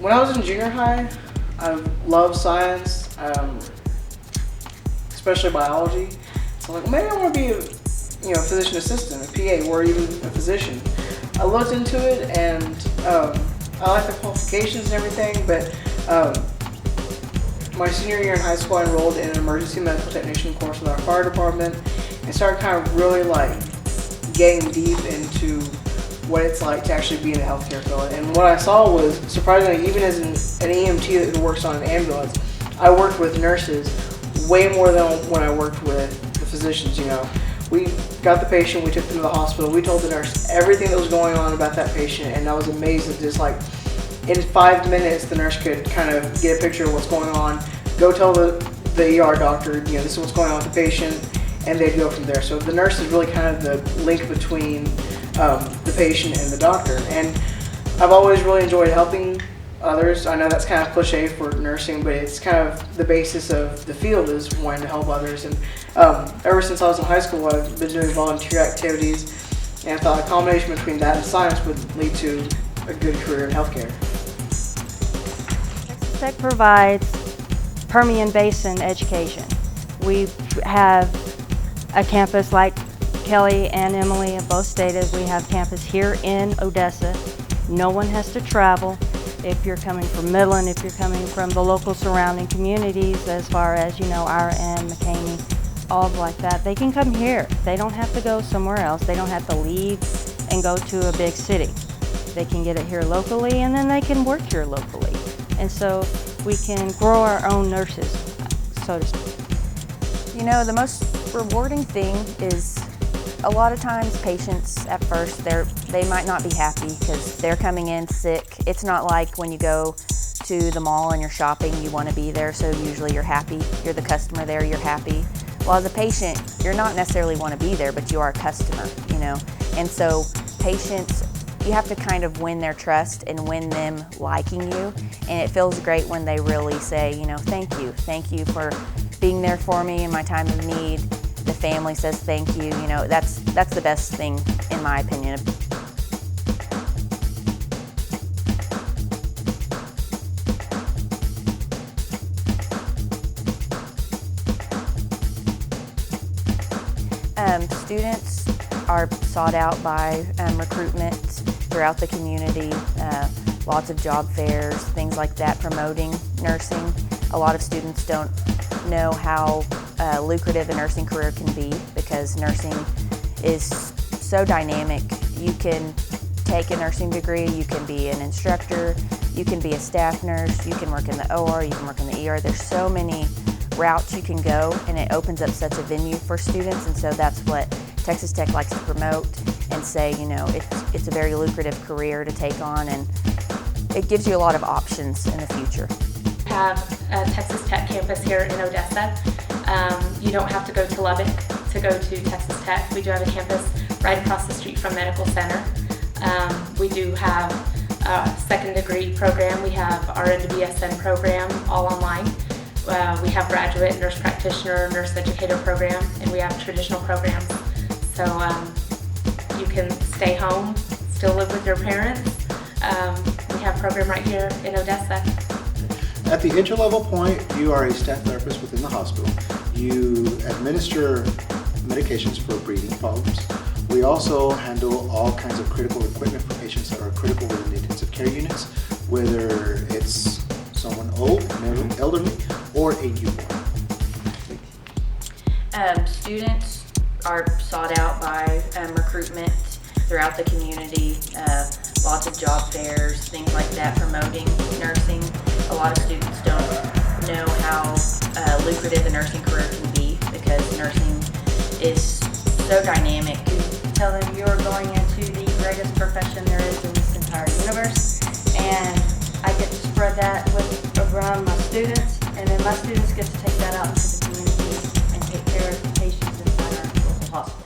When I was in junior high, I loved science, especially biology. So I'm like, maybe I want to be a physician assistant, a PA, or even a physician. I looked into it, and I like the qualifications and everything, but my senior year in high school, I enrolled in an emergency medical technician course with our fire department and started kind of really getting deep into what it's like to actually be in the healthcare field. And what I saw was, surprisingly, even as an EMT who works on an ambulance, I worked with nurses way more than when I worked with the physicians. We got the patient, we took them to the hospital, we told the nurse everything that was going on about that patient, and I was amazed at just in 5 minutes the nurse could kind of get a picture of what's going on, go tell the ER doctor, this is what's going on with the patient, and they'd go from there. So the nurse is really kind of the link between the patient and the doctor. And I've always really enjoyed helping others. I know that's kind of cliche for nursing, but it's kind of the basis of the field, is wanting to help others. And ever since I was in high school, I've been doing volunteer activities, and I thought a combination between that and science would lead to a good career in healthcare. Texas Tech provides Permian Basin education. We have a campus, like Kelly and Emily have both stated. We have campus here in Odessa. No one has to travel. If you're coming from Midland, if you're coming from the local surrounding communities, as far as RN, McCaney, all like that, they can come here. They don't have to go somewhere else. They don't have to leave and go to a big city. They can get it here locally, and then they can work here locally. And so we can grow our own nurses, so to speak. The most rewarding thing is, a lot of times patients at first, they might not be happy because they're coming in sick. It's not like when you go to the mall and you're shopping, you want to be there, so usually you're happy. You're the customer there, you're happy. Well, as a patient, you're not necessarily want to be there, but you are a customer, And so patients, you have to kind of win their trust and win them liking you. And it feels great when they really say, thank you for being there for me in my time of need. The family says thank you. That's the best thing, in my opinion. Students are sought out by recruitment throughout the community, lots of job fairs, things like that, promoting nursing. A lot of students don't know how lucrative a nursing career can be, because nursing is so dynamic. You can take a nursing degree, you can be an instructor, you can be a staff nurse, you can work in the OR, you can work in the ER. There's so many routes you can go, and it opens up such a venue for students, and so that's what Texas Tech likes to promote and say, it's a very lucrative career to take on, and it gives you a lot of options in the future. We have a Texas Tech campus here in Odessa. You don't have to go to Lubbock to go to Texas Tech. We do have a campus right across the street from Medical Center. We do have a second degree program. We have our BSN program all online. We have graduate nurse practitioner, nurse educator program, and we have traditional programs. So you can stay home, still live with your parents. We have a program right here in Odessa. At the entry-level point, you are a staff therapist within the hospital. You administer medications for breathing problems. We also handle all kinds of critical equipment for patients that are critical within the intensive care units, whether it's someone old, elderly, or a newborn. Students are sought out by recruitment throughout the community, lots of job fairs, things like that, promoting nursing. A lot of students don't know how lucrative a nursing career can be, because nursing is so dynamic. Tell them you're going into the greatest profession there is in this entire universe, and I get to spread that around my students, and then my students get to take that out into the community and take care of the patients inside our local hospital.